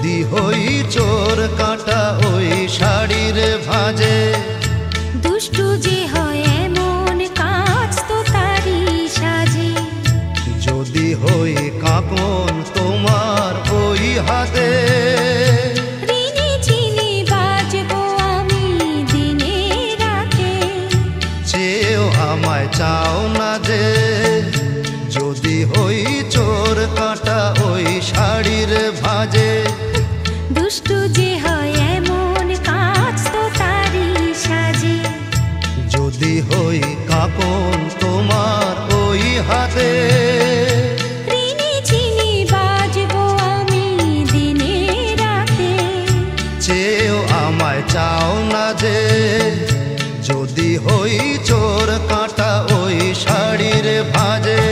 যদি হই চোর কাঁটা ওই শাড়ির ভাঁজে, দুষ্টু যে হয় এমন কাজ তো তারই সাজে। যদি হই কাঁকন তোমার ওই হাতে, ঋণী চিনি বাজবো আমি দিনে রাতে। চেয়েও আমায় চাও না যে, যদি হই চোর কাঁটা ওই শাড়ির ভাঁজে। দুষ্টু যে হয় এমন কাজ তো তারই সাজে। যদি হই কাঁকন তোমার ওই হাতে, ঋণী চিনি বাজবো আমি দিনে রাতে। চেয়েও আমায় চাও না যে, যদি হই চোর কাঁটা ওই শাড়ির ভাঁজে।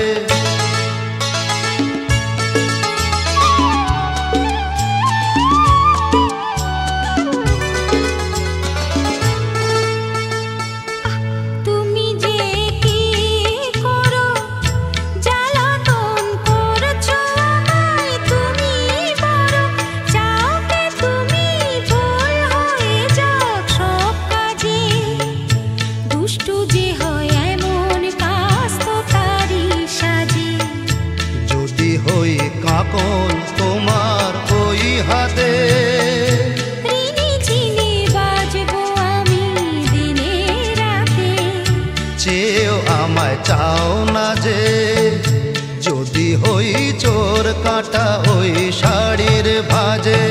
তুমি যে কি করো, জ্বালাতন করছো আমায় তুমি বড়। চাও কে তুমি ভুল হয়ে যাক সব কাজে। দুষ্টু যে হয় এমন কাজ তো তারই সাজে। যদি হই কাঁকন তোমার ওই হাতে, ঋণী চিনি বাজবো আমি দিনে রাতে। চেয়েও আমায় চাও না যে, যদি হই চোর কাঁটা ওই শাড়ির ভাঁজে।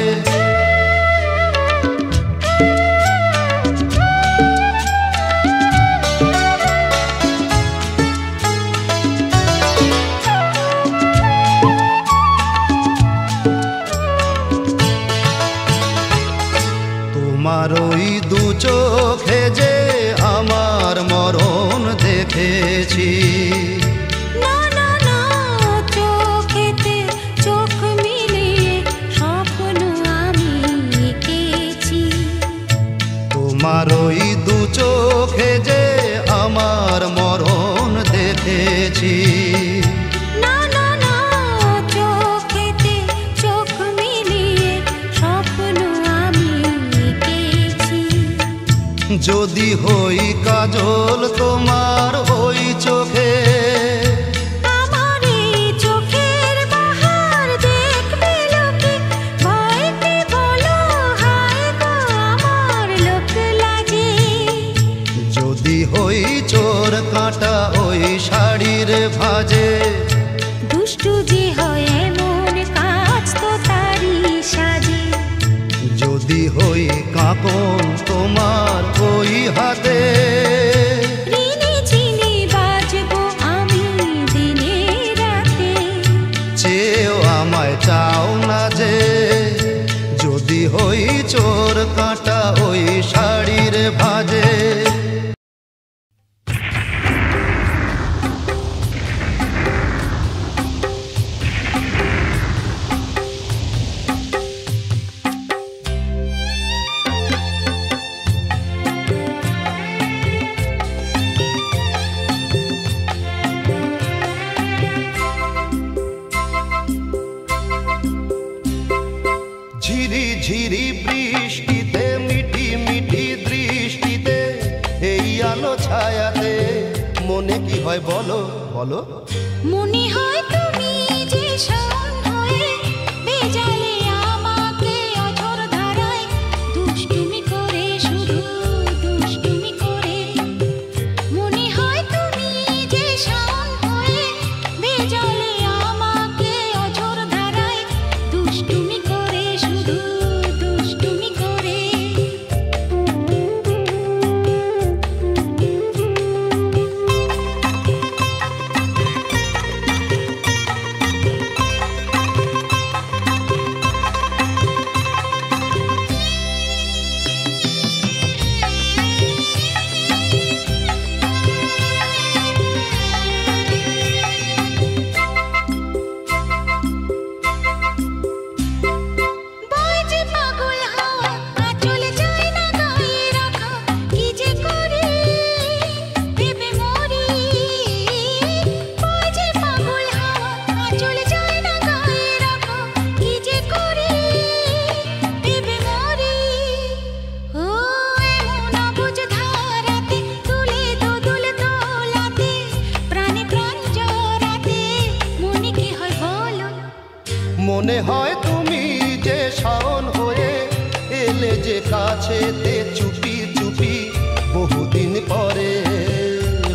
তোমার ওই দু চোখে যে আমার মরণ দেখেছি। না না না, চোখেতে চোখ মিলিয়ে স্বপ্ন আমি এঁকেছি। তোমার ওই দু চোখে যে আমার মরণ দেখেছি। না না না, চোখেতে চোখ মিলিয়ে স্বপ্ন আমি এঁকেছি। যদি হই কাজল তোমার ওই চোখে, আমার এই চোখের বাহার দেখবে লোকে। ভয়তে বলো হায় গো আমার লোক লাজে। যদি হই চোর কাঁটা ওই শাড়ির ভাঁজে। দুষ্টু যে হয় এমন কাজ তো তারই সাজে। যদি হই কাঁকন তোমার ওই হাতে, ঋণী চিনি বাজবো আমি দিনে রাতে। চেয়েও আমায় চাও না যে, যদি হই চোর কাঁটা ওই শাড়ির ভাঁজে। ঝিরি ঝিরি বৃষ্টিতে মিঠি মিঠি দৃষ্টিতে, এই আলো ছায়াতে মনে কি হয় বলো বলো। মনে হয় তুমি যে শান হয়ে বেজালে আমাকে অঝোর ধারায় দুষ্টুমি করে, শুধু দুষ্টুমি করে। মনে হয় তুমি যে শান হয়ে বেজালে আমাকে অঝোর ধারায় দুষ্টুমি করে, শুধু দুষ্টুমি করে। হয় তুমি যে শাওন হয়ে এলে যে কাছেতে চুপি চুপি বহুদিন পরে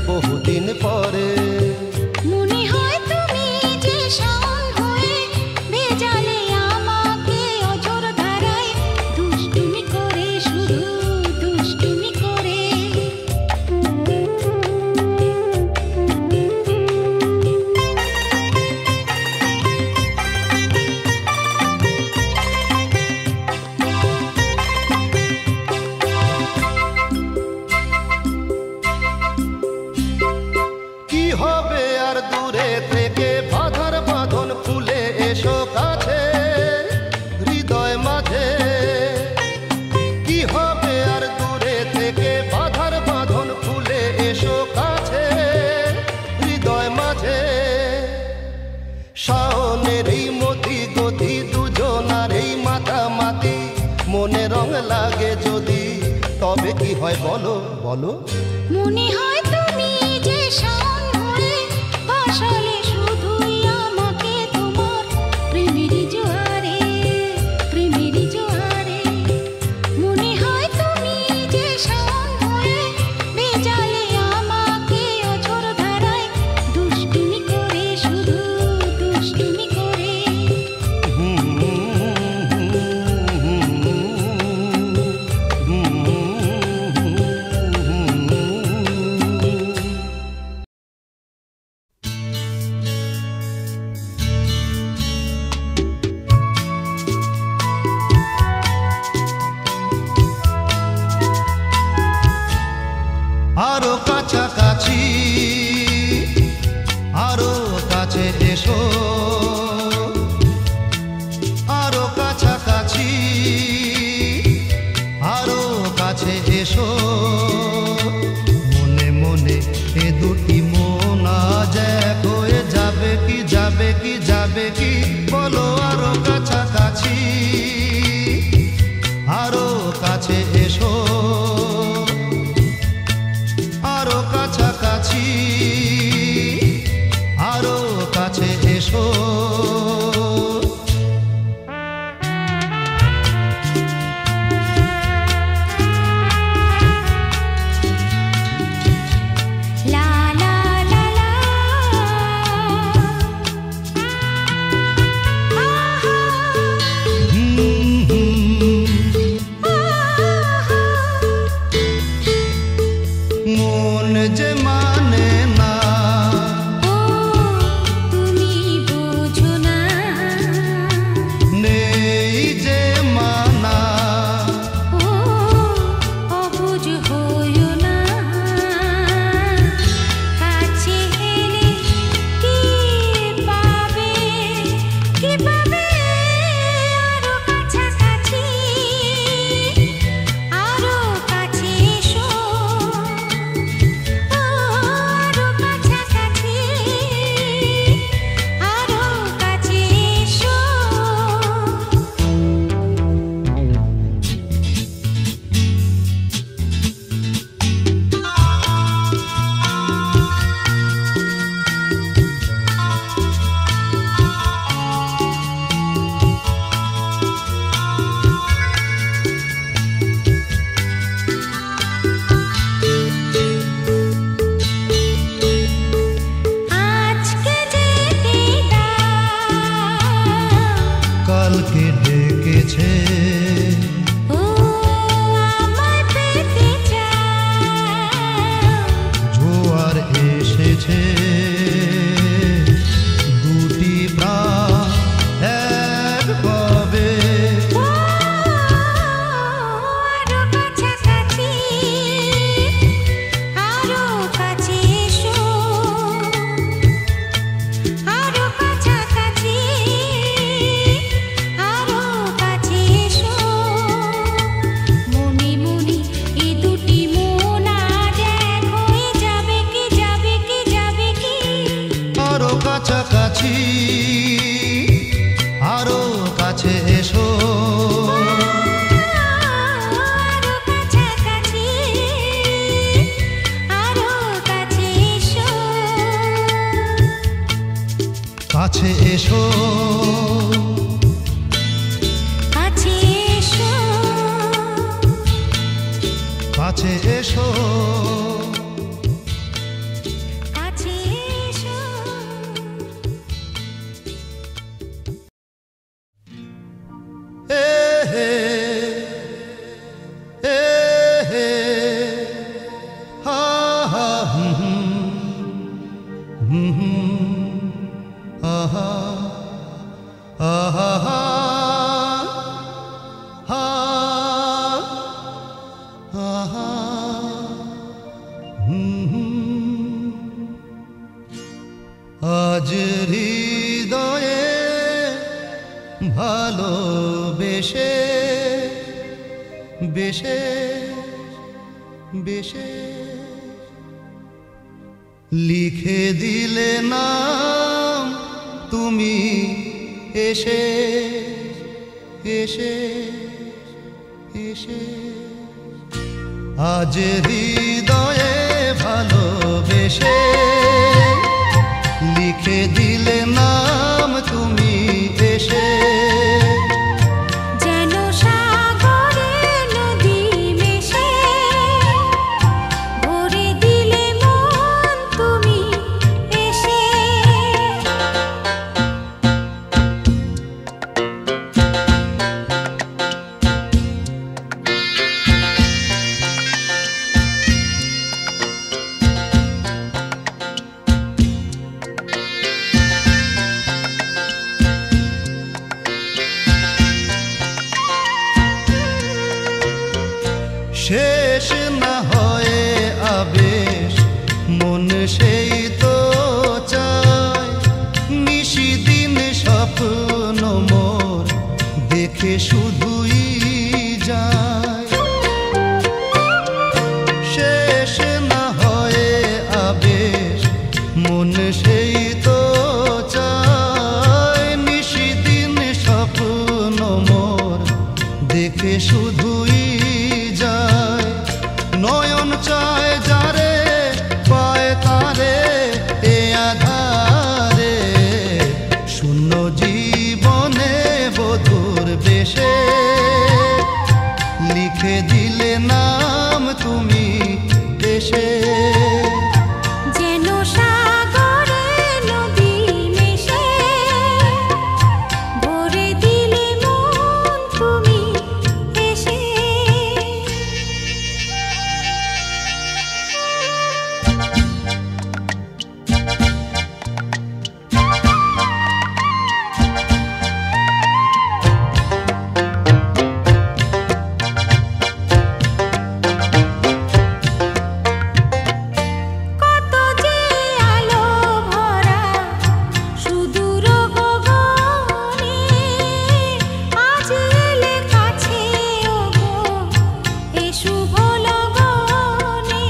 বহুদিন পরে মনে হয় তুমি যে শাওন হয়ে ভেজালে আমাকে অঝোর ধারায় দুষ্টুমি করে শুধু দুষ্টুমি করে কি হবে আর দূরে থেকে বাঁধার বাঁধন খুলে এসো কাছে হৃদয় মাঝে কি হবে আর দূরে থেকে বাঁধার বাঁধন খুলে এসো কাছে হৃদয় মাঝে শাওনের এই মতি গতি দুজনার এই মাতামাতি মনে রং লাগে যদি তবে কি হয় বলো বলো মনে হয় তুমি যে শাওন হয়ে ভাসালে শুধুই আমাকে তোমার প্রেমেরই জোয়ারে প্রেমেরই জোয়ারে মনে হয় তুমি যে শাওন হয়ে ভেজালে আমাকে অঝোর ধারায় দুষ্টুমি করে শুধু দুষ্টুমি করে আরো কাছাকাছি আরো কাছে এসো আরো কাছাকাছি আরো কাছে এসো মনে মনে এ দুটি মন আজ এক হয়ে যাবে কি যাবে কি যাবে কি বলো আরো কাছাকাছি আরো কাছে এসো আরো কাছাকাছি আরো কাছে এসো লা লা লা লা আহা মন যে মানে না ও তুমি বোঝো না নেই যে মানা ও অবুঝ হইও না কাছে এলে কি পাবে আরো কাছাকাছি আরো কাছে এসো আরো কাছাকাছি আরো কাছে এসো আজকে যেতে দাও কালকে ডেকেছে ও আমায় পেতে চাও জোয়ার এসেছে দুটি প্রাণ এক হবে আরো কাছাকাছি আরো কাছে এসো আরো কাছাকাছি আরো কাছে এসো মনে মনে এই দুটি মন আজ এক হয়ে যাবে কি যাবে কি যাবে কি আরো কাছাকাছি আরো কাছে এসো আরো কাছাকাছি আরো কাছে এসো কাছে এসো কাছে এসো কাছে এসো এ হে এ হে হা হা আহা আহা হা আহা আজ হৃদয়ে ভালোবেসে বেশে বেশে লিখে দিলে নাম তুমি এসে এসে এসে আজ হৃদয়ে ভালোবেসে লিখে দিলে নাম তুমি এসে যেন সাগরে নদী মেশে ভরে দিলে মন তুমি এসে শেষ না হয়ে আবেশ মন সেই তো চায় নিশিদিন স্বপ্ন মোর দেখে শুধুই যায় শেষ না হয়ে আবেশ মন সেই তো চায় নিশিদিন স্বপ্ন মোর দেখে শুধুই যায় নয়ন চায় যারে পায় তারে এ আধারে শূন্য জীবনে বধুর বেশে লিখে দিলে নাম তুমি এসে যেন সাগরে নদী মেশে ভরে দিলে মন তুমি এসে কত যে আলো ভরা সুদূর গগনে আজ এলে কাছে ওগো এ শুভ লগনে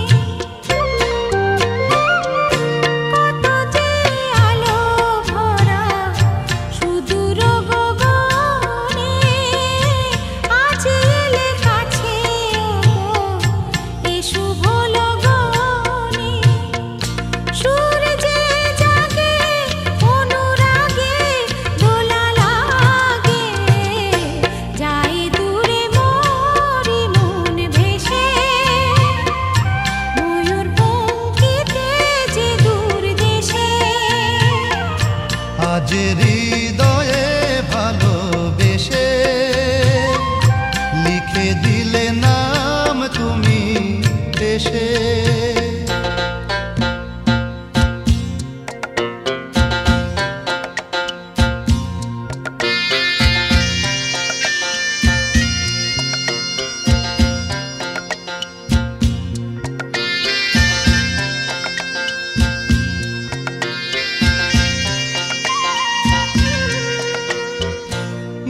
কত যে আলো ভরা সুদূর গগনে আজ এলে কাছে ওগো এ শুভ লগনে সূর্যে জাগে অনুরাগে দোলা লাগে যায় দূরে মোরি মন ভেসে ময়ূর পঙ্খিতে যে দূর দেশে আজ হৃদয়ে ভালোবেসে লিখে দিলে নাম তুমি এসে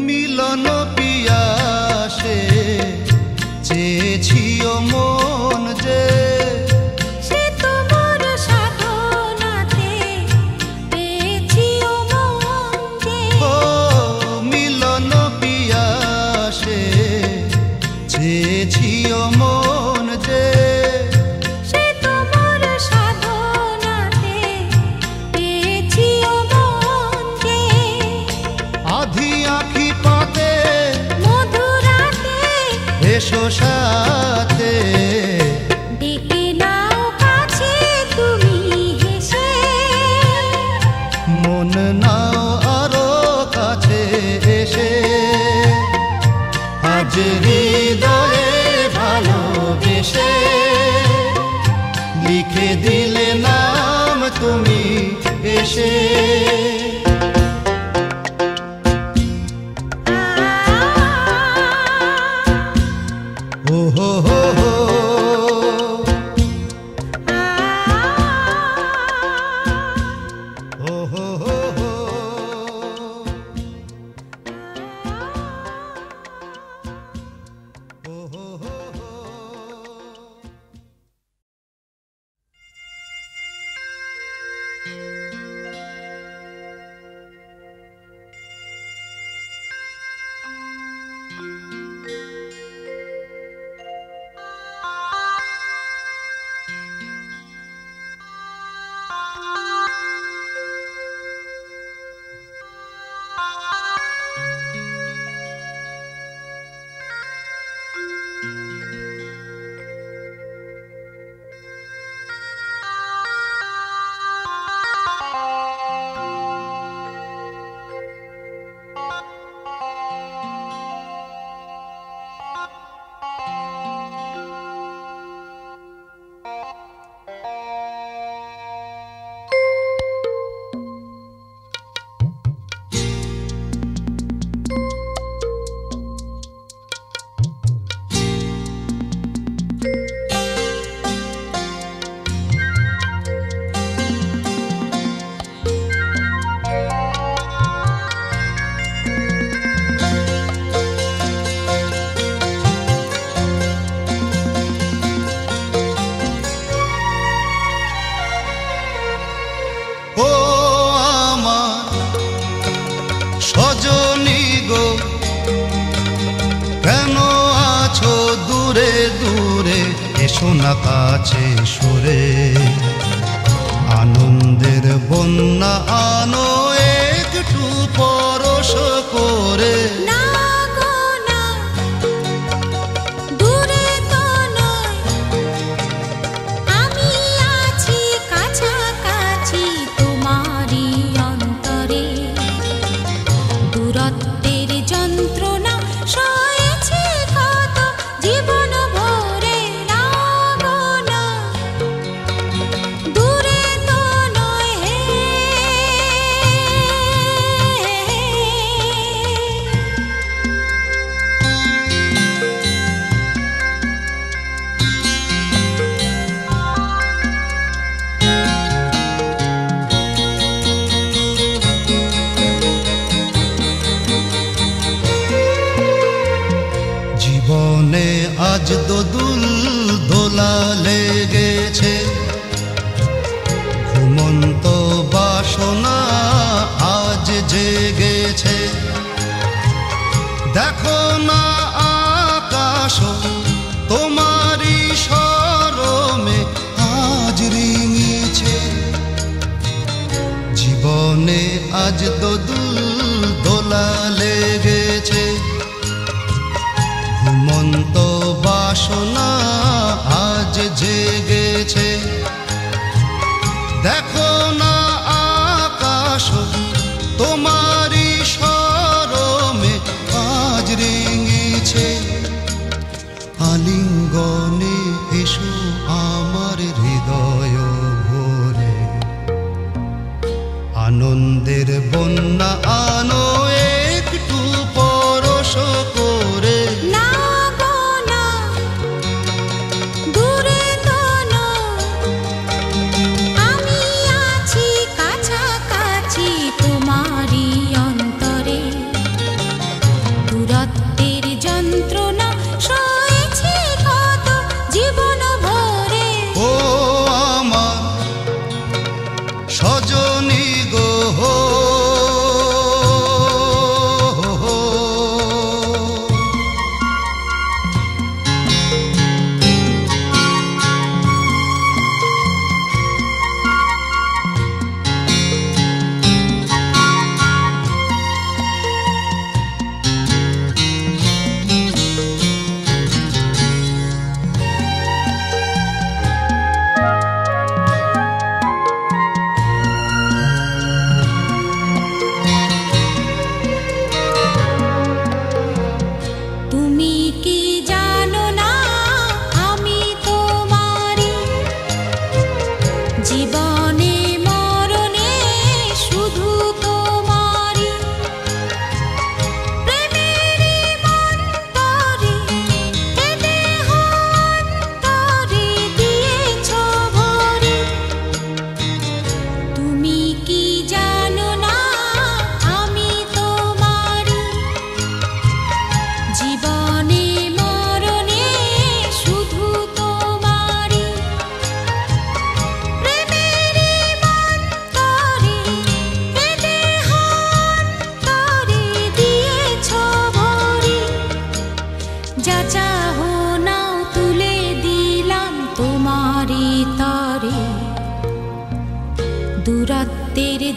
মিলন পিয়াসে চেয়েছিও মন যে সে তোমার সাধনাতে পেয়েছিও মন যে ও মিলন পিয়াসে চেয়েছিও মন যে সে তোমার সাধনাতে পেয়েছিও মন যে আধি আঁখি পাতে মধুরাতে এসো সাথে হৃদয়ে ভালোবেসে লিখে দিলে নাম তুমি এসে। ও হো হো হো ও হো হো হো ও হো হো হো। সজনী গো কেন আছো দূরে দূরে, এসো না কাছে সরে। আনন্দের বন্যা আনো একটু পরশ করে। না গো না, দূরে তো নয়, আমি আছি কাছাকাছি তোমারই অন্তরে। দূরত্বের যন্ত্রণা সয়েছি কত জীবন ভরে। না গো না, দূরে তো নয় হে। জীবনে আজ দোদুল দোলা লেগেছে, ঘুমন্ত বাসনা আজ জেগেছে। দেখো না আকাশ তোমারই শরমে আজ রিঙেছে। জীবনে আজ দোদুল দোলা লেগেছে, ঘুমন্ত বাসনা আজ জেগেছে। দেখো না আকাশ তোমারই শরমে আজ রেঙেছে। আলিঙ্গনে এসো আমার হৃদয় ভরে, আনন্দের বন্যা আনো একটু পরশ করে। না গো না, দূরে তো নয়, আমি আছি কাছাকাছি তোমারই অন্তরে। দূরত্বের যন্ত্রণা সয়েছি কত জীবন ভরে। ও আমার সজনী গো হো হো।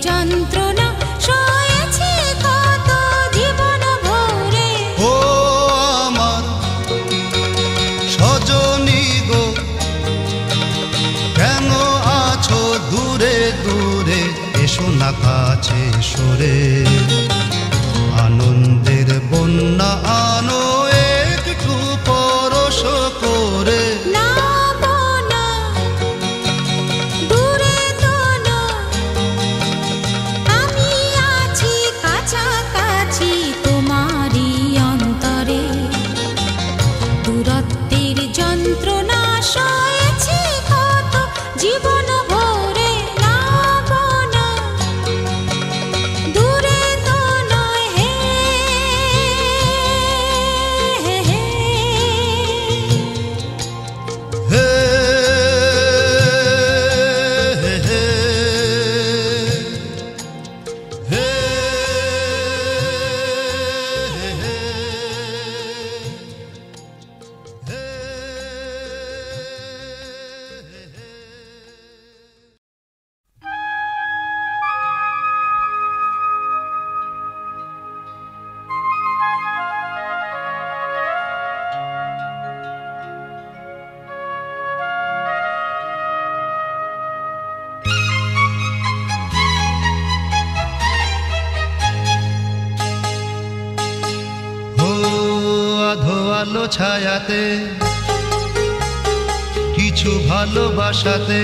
যন্ত্রণা সয়েছি কত জীবন ভরে। ও আমার সজনী গো, কেন আছো দূরে দূরে, এসো না কাছে সরে। আনন্দের বন্যা আনো একটু পরশ করে। না বোনা, দূরে তো না, আমি আছি কাছাকাছি তোমারই অন্তরে। দূরত্বের যন্ত্রণা সয়েছি কত জীবন ভরে। না বোনা, দূরে তো নয় হে, হে, হে। হে হে হে হে আধো আলো ছায়াতে কিছু ভালোবাসাতে,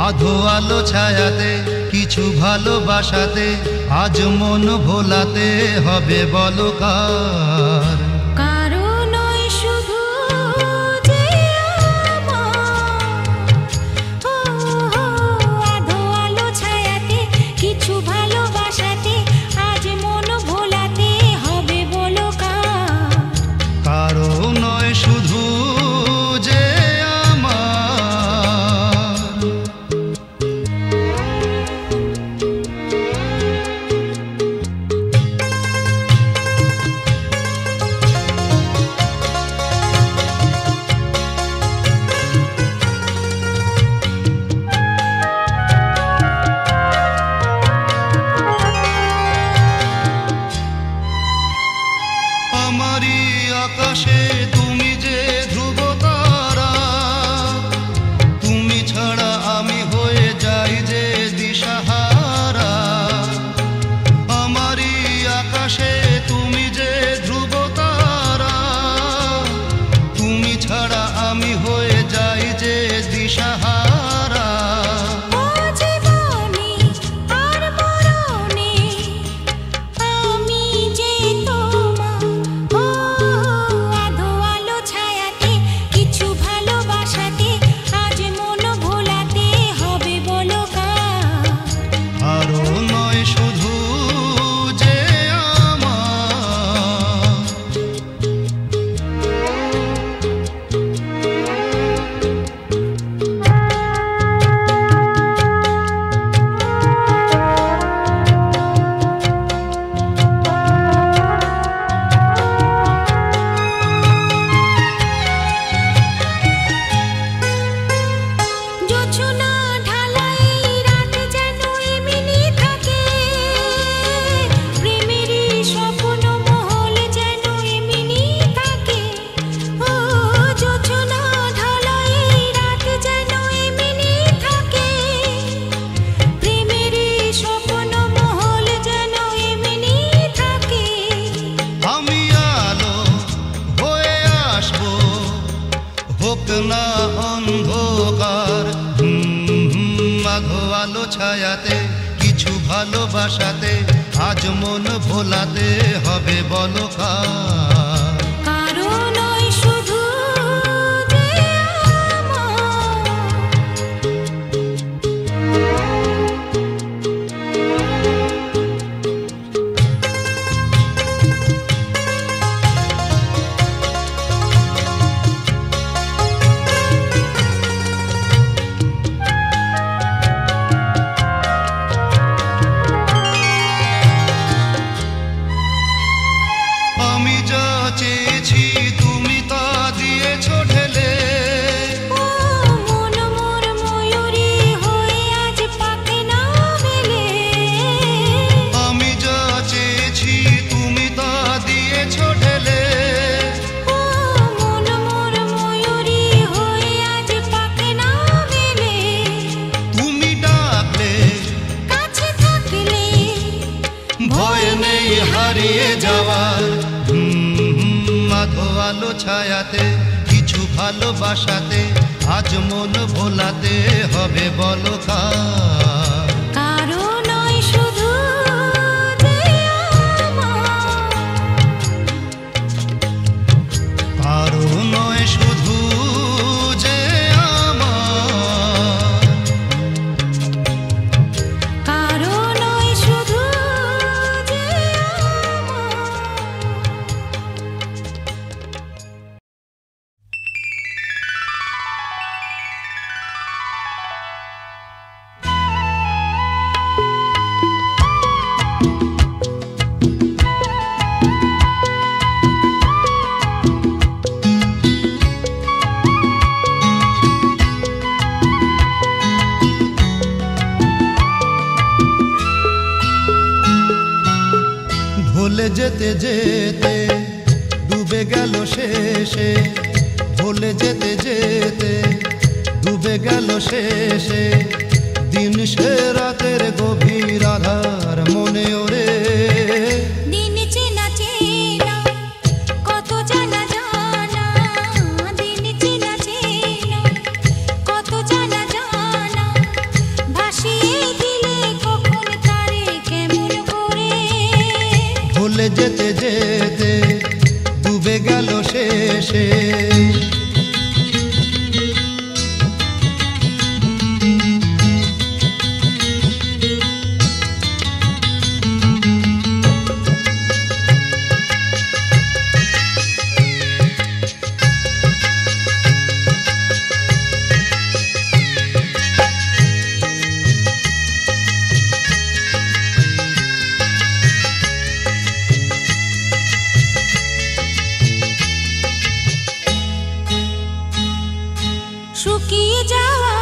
আধো আলো ছায়াতে কিছু ভালোবাসাতে, আজ মন ভোলাতে হবে বলো কার। কারো নয় শুধু যে আমার, ও আধো আলো ছায়াতে কিছু ভালোবাসাতে, আজ মন ভোলাতে হবে বলো কার। কারো নয় শুধু যে আমার। আমারই আকাশে তুমি যে ধ্রুব তারা, তুমি ছাড়া আমি হয়ে যাই যে দিশাহারা। আমারই আকাশে তুমি যে ধ্রুব তারা, তুমি ছাড়া আমি হয়ে যাই যে দিশাহারা। ও জীবনে আর মরণে আমি যে তোমার। ও আধো আলো ছায়াতে কিছু ভালোবাসাতে, আজ মন ভোলাতে হবে বলো কার। আরো নয় শুধু যে আমার। জোছনা ঢালাই রাত যেন এমনি থাকে, প্রেমেরই স্বপ্ন মহল যেন এমনি থাকে। ও জোছনা ঢালাই রাত যেন এমনি থাকে, প্রেমেরই স্বপ্ন মহল যেন এমনি থাকে। আমি আলো হয়ে আসবো, হোক না অন্ধকার। আধো আলো ছায়াতে কিছু ভালোবাসাতে, আজ মন ভোলাতে হবে বলো কার। কারো নয় শুধু যে আমার। ও মন মোর ময়ূরী হয়ে আজ পাখি আলো ছায়াতে কিছু ভালোবাসাতে আজ মন ভোলাতে হবে বলো কার। কারো নয় শুধু যে আমার, কারো নয় শুধু যে আমার, কারো নয় শুধু যে আমার। ভুলে যেতে যেতে ডুবে গেল শেষে, ভুলে যেতে যেতে ডুবে গেল শেষে, দিন সে রাতের গভীর আধার মনে ওরে। দিন চেনা চেনা কত জানা জানা, দিন চেনা চেনা কত জানা জানা, ভাসিয়ে দিলে কখন তারে কেমন করে। ভুলে যেতে যেতে ডুবে গেল শেষে। শুকিয়ে যাওয়া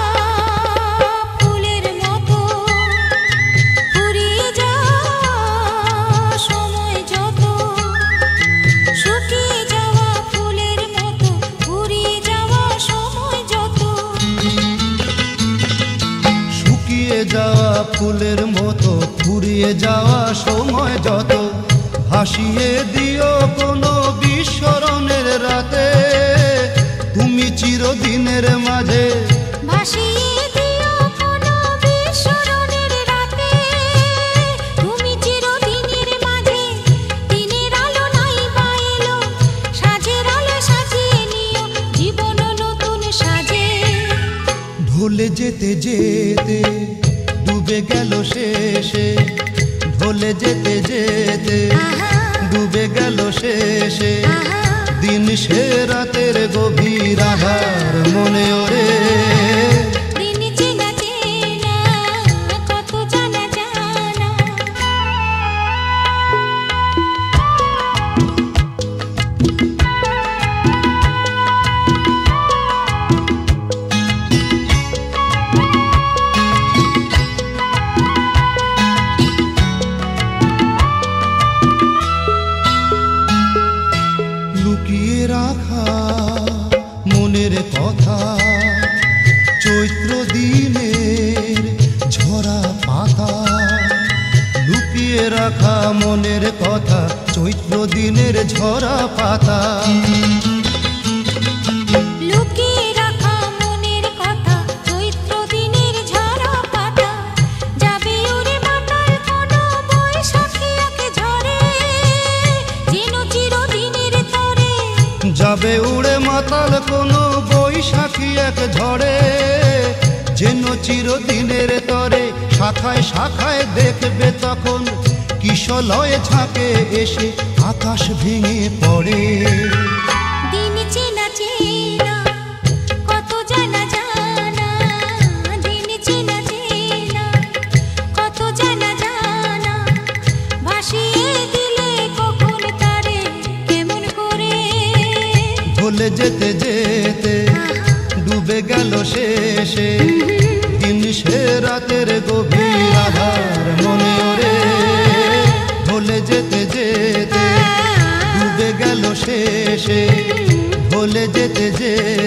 ফুলের মতো ফুরিয়ে যাওয়া সময় যত, শুকিয়ে যাওয়া ফুলের মতো ফুরিয়ে যাওয়া সময় যত। শুকিয়ে যাওয়া ফুলের মতো ফুরিয়ে যাওয়া সময় যত, ভাসিয়ে দিও কোনো বিস্মরণের রাতে, তুমি চিরদিনের মাঝে ভাসিয়ে দিও কোনো বিস্মরণের রাতে, তুমি চিরদিনের মাঝে। দিনের আলো নাই বা এলো, সাজের আলো সাজিয়ে নিও জীবন নতুন সাজে। ভুলে যেতে যেতে ডুবে গেল শেষে, ভুলে যেতে যেতে ডুবে গেল শেষে, দিন সে রাতের গভীর আধার মনে ওরে। দিন চেনা চেনা কত জানা জানা, লুকিয়ে রাখা মনের কথা, চৈত্র দিনের ঝরা পাতা, লুকিয়ে রাখা মনের কথা, চৈত্র দিনের ঝরা পাতা। লুকিয়ে রাখা মনের কথা, চৈত্র দিনের ঝরা পাতা, যাবে উড়ে মাতাল কোনো বৈশাখী এক ঝড়ে, যেন চিরদিনের তরে। যাবে উড়ে মাতাল কোনো বৈশাখী এক ঝড়ে, যেন চিরদিনের তরে। শাখায় শাখায় দেখবে তখন কিশলয়ে ঝাঁকে এসে আকাশ ভেঙে পড়ে। দিন চেনা চেনা কত জানা জানা, দিন চেনা চেনা কত জানা জানা, ভাসিয়ে দিলে কখন তারে কেমন করে। ভুলে যেতে যেতে ডুবে গেল শেষে, দিন সে রাতের গভীর আধার মনে ওরে। ভুলে যেতে যেতে ডুবে গেল শেষে, ভুলে যেতে যেতে